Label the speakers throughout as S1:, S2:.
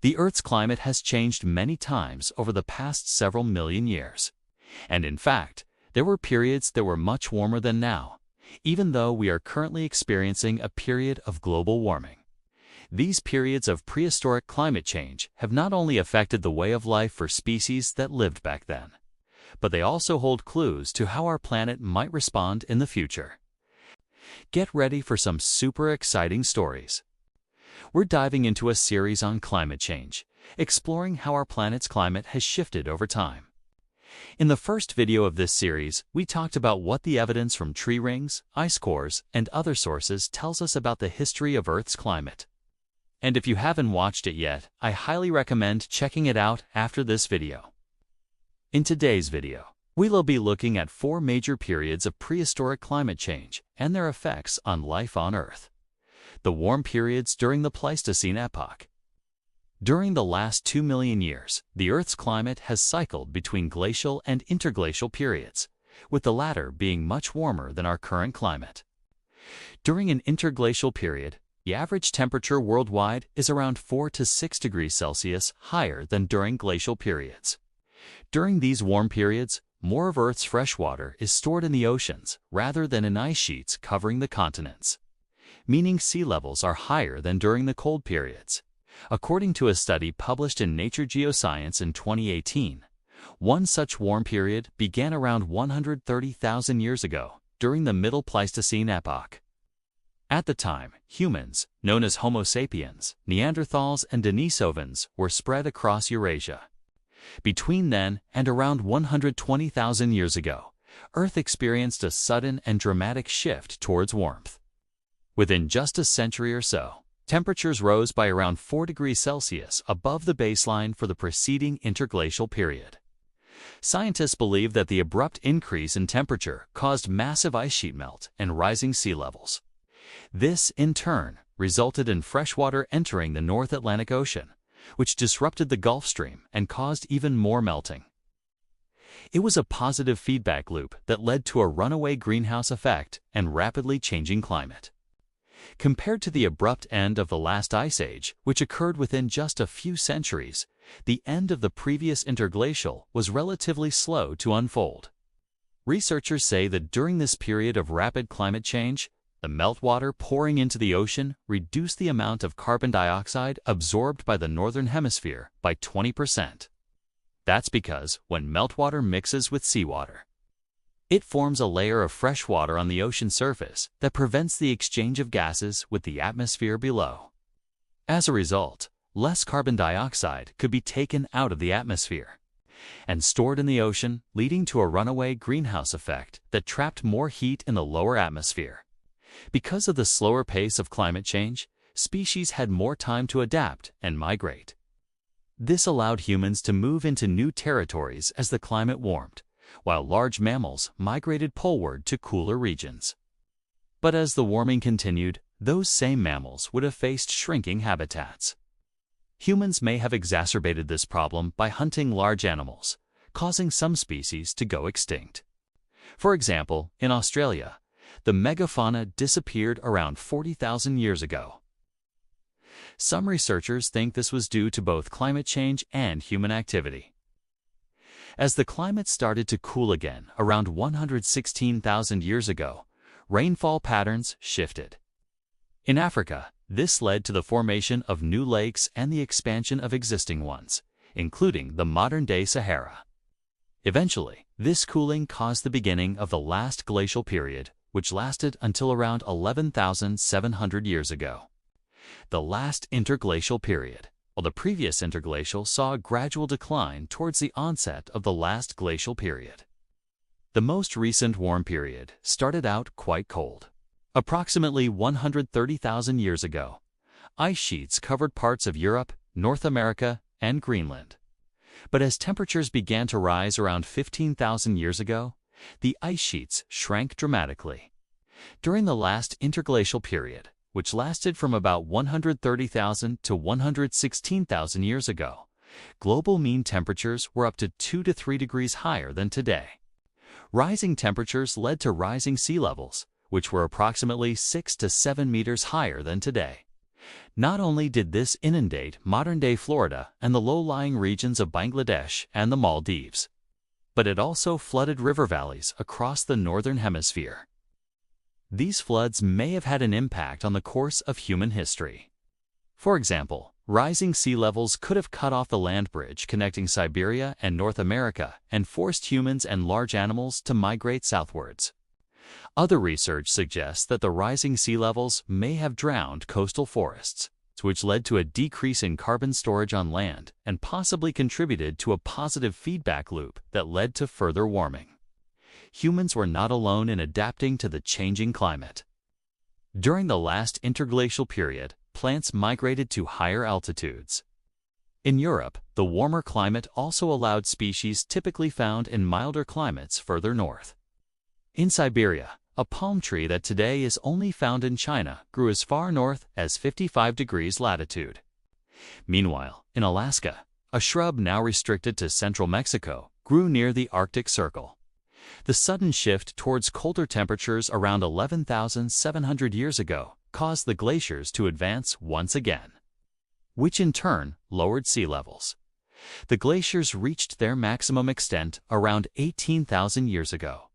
S1: The Earth's climate has changed many times over the past several million years. And in fact, there were periods that were much warmer than now, even though we are currently experiencing a period of global warming. These periods of prehistoric climate change have not only affected the way of life for species that lived back then, but they also hold clues to how our planet might respond in the future. Get ready for some super exciting stories. We're diving into a series on climate change, exploring how our planet's climate has shifted over time. In the first video of this series, we talked about what the evidence from tree rings, ice cores, and other sources tells us about the history of Earth's climate. And if you haven't watched it yet, I highly recommend checking it out after this video. In today's video, we'll be looking at 4 major periods of prehistoric climate change and their effects on life on Earth. The warm periods during the Pleistocene epoch. During the last 2 million years, the Earth's climate has cycled between glacial and interglacial periods, with the latter being much warmer than our current climate. During an interglacial period, the average temperature worldwide is around 4 to 6 degrees Celsius higher than during glacial periods. During these warm periods, more of Earth's fresh water is stored in the oceans rather than in ice sheets covering the continents, meaning sea levels are higher than during the cold periods. According to a study published in Nature Geoscience in 2018, one such warm period began around 130,000 years ago, during the Middle Pleistocene epoch. At the time, humans, known as Homo sapiens, Neanderthals, and Denisovans, were spread across Eurasia. Between then and around 120,000 years ago, Earth experienced a sudden and dramatic shift towards warmth. Within just a century or so, temperatures rose by around 4 degrees Celsius above the baseline for the preceding interglacial period. Scientists believe that the abrupt increase in temperature caused massive ice sheet melt and rising sea levels. This, in turn, resulted in fresh water entering the North Atlantic Ocean, which disrupted the Gulf Stream and caused even more melting. It was a positive feedback loop that led to a runaway greenhouse effect and rapidly changing climate. Compared to the abrupt end of the last ice age, which occurred within just a few centuries, the end of the previous interglacial was relatively slow to unfold. Researchers say that during this period of rapid climate change, the meltwater pouring into the ocean reduced the amount of carbon dioxide absorbed by the northern hemisphere by 20%. That's because when meltwater mixes with seawater, it forms a layer of fresh water on the ocean surface that prevents the exchange of gases with the atmosphere below. As a result, less carbon dioxide could be taken out of the atmosphere and stored in the ocean, leading to a runaway greenhouse effect that trapped more heat in the lower atmosphere. Because of the slower pace of climate change, species had more time to adapt and migrate. This allowed humans to move into new territories as the climate warmed, while large mammals migrated poleward to cooler regions. But as the warming continued, those same mammals would have faced shrinking habitats. Humans may have exacerbated this problem by hunting large animals, causing some species to go extinct. For example, in Australia, the megafauna disappeared around 40,000 years ago. Some researchers think this was due to both climate change and human activity. As the climate started to cool again around 116,000 years ago, rainfall patterns shifted. In Africa, this led to the formation of new lakes and the expansion of existing ones, including the modern-day Sahara. Eventually, this cooling caused the beginning of the last glacial period, which lasted until around 11,700 years ago. The last interglacial period, while the previous interglacial saw a gradual decline towards the onset of the last glacial period. The most recent warm period started out quite cold. Approximately 130,000 years ago, ice sheets covered parts of Europe, North America, and Greenland. But as temperatures began to rise around 15,000 years ago, the ice sheets shrank dramatically. During the last interglacial period, which lasted from about 130,000 to 116,000 years ago, global mean temperatures were up to 2 to 3 degrees higher than today. Rising temperatures led to rising sea levels, which were approximately 6 to 7 meters higher than today, Not only did this inundate modern-day Florida and the low-lying regions of Bangladesh and the Maldives, but it also flooded river valleys across the northern hemisphere. These floods may have had an impact on the course of human history. For example, rising sea levels could have cut off the land bridge connecting Siberia and North America and forced humans and large animals to migrate southwards. Other research suggests that the rising sea levels may have drowned coastal forests, which led to a decrease in carbon storage on land and possibly contributed to a positive feedback loop that led to further warming. Humans were not alone in adapting to the changing climate. During the last interglacial period, plants migrated to higher altitudes. In Europe, the warmer climate also allowed species typically found in milder climates further north. In Siberia, a palm tree that today is only found in China grew as far north as 55 degrees latitude. Meanwhile, in Alaska, a shrub now restricted to central Mexico grew near the Arctic Circle. The sudden shift towards colder temperatures around 11,700 years ago caused the glaciers to advance once again, which in turn lowered sea levels. The glaciers reached their maximum extent around 18,000 years ago.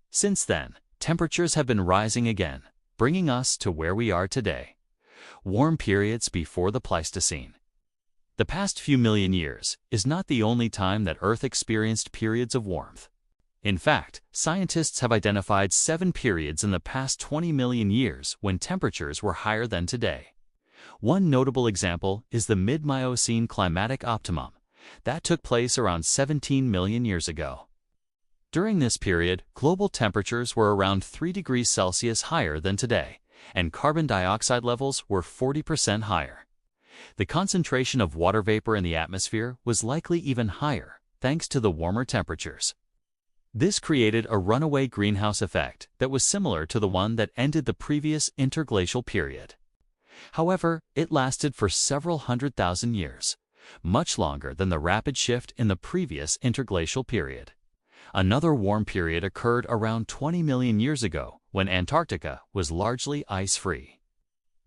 S1: Since then, temperatures have been rising again, bringing us to where we are today. Warm periods before the Pleistocene. The past few million years is not the only time that Earth experienced periods of warmth. In fact, scientists have identified 7 periods in the past 20 million years when temperatures were higher than today. One notable example is the mid-Miocene climatic optimum that took place around 17 million years ago. During this period, global temperatures were around 3 degrees Celsius higher than today, and carbon dioxide levels were 40% higher. The concentration of water vapor in the atmosphere was likely even higher, thanks to the warmer temperatures. This created a runaway greenhouse effect that was similar to the one that ended the previous interglacial period. However, it lasted for several 100,000 years, much longer than the rapid shift in the previous interglacial period. Another warm period occurred around 20 million years ago when Antarctica was largely ice-free.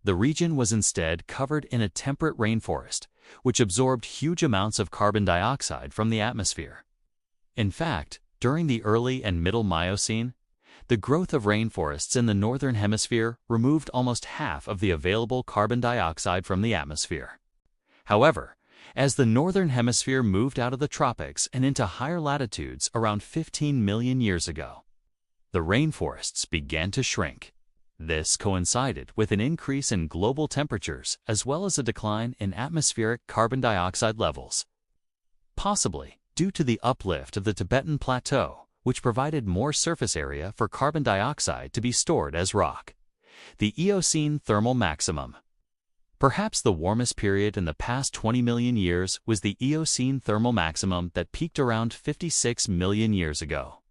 S1: The region was instead covered in a temperate rainforest, which absorbed huge amounts of carbon dioxide from the atmosphere. In fact, during the early and middle Miocene, the growth of rainforests in the northern hemisphere removed almost half of the available carbon dioxide from the atmosphere. However, as the northern hemisphere moved out of the tropics and into higher latitudes around 15 million years ago, the rainforests began to shrink. This coincided with an increase in global temperatures as well as a decline in atmospheric carbon dioxide levels, possibly due to the uplift of the Tibetan Plateau, which provided more surface area for carbon dioxide to be stored as rock. The Eocene thermal maximum. Perhaps the warmest period in the past 20 million years was the Eocene thermal maximum that peaked around 56 million years ago.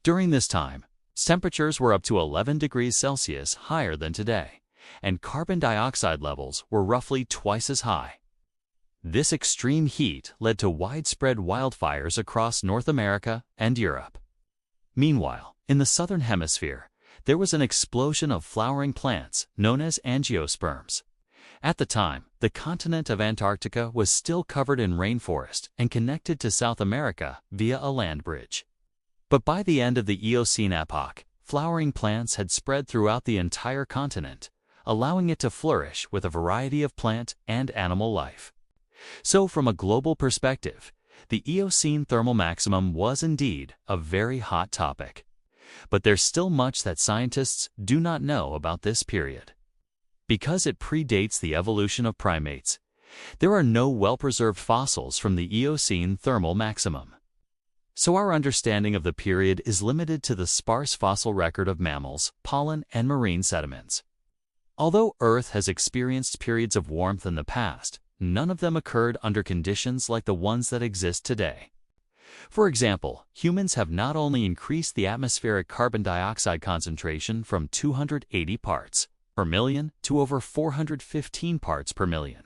S1: During this time, temperatures were up to 11 degrees Celsius higher than today, and carbon dioxide levels were roughly twice as high. This extreme heat led to widespread wildfires across North America and Europe. Meanwhile, in the southern hemisphere, there was an explosion of flowering plants known as angiosperms. At the time, the continent of Antarctica was still covered in rainforest and connected to South America via a land bridge. But by the end of the Eocene epoch, flowering plants had spread throughout the entire continent, allowing it to flourish with a variety of plant and animal life. So from a global perspective, the Eocene thermal maximum was indeed a very hot topic. But there's still much that scientists do not know about this period. Because it predates the evolution of primates, there are no well-preserved fossils from the Eocene thermal maximum. So our understanding of the period is limited to the sparse fossil record of mammals, pollen, and marine sediments. Although Earth has experienced periods of warmth in the past, none of them occurred under conditions like the ones that exist today. For example, humans have not only increased the atmospheric carbon dioxide concentration from 280 parts per million to over 415 parts per million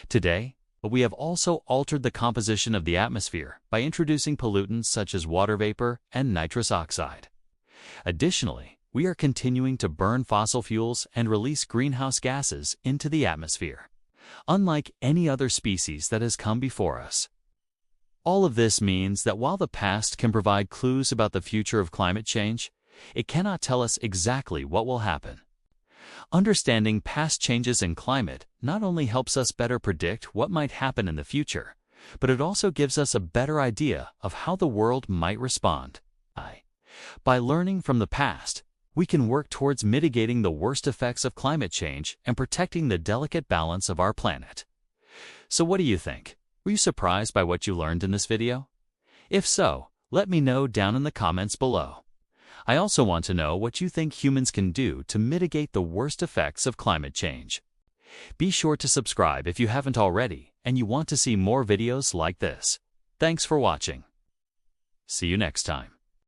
S1: today, but we have also altered the composition of the atmosphere by introducing pollutants such as water vapor and nitrous oxide. Additionally, we are continuing to burn fossil fuels and release greenhouse gases into the atmosphere, unlike any other species that has come before us. All of this means that while the past can provide clues about the future of climate change, it cannot tell us exactly what will happen. Understanding past changes in climate not only helps us better predict what might happen in the future, but it also gives us a better idea of how the world might respond. By learning from the past, we can work towards mitigating the worst effects of climate change and protecting the delicate balance of our planet. So what do you think? Were you surprised by what you learned in this video? If so, let me know down in the comments below. I also want to know what you think humans can do to mitigate the worst effects of climate change. Be sure to subscribe if you haven't already and you want to see more videos like this. Thanks for watching. See you next time.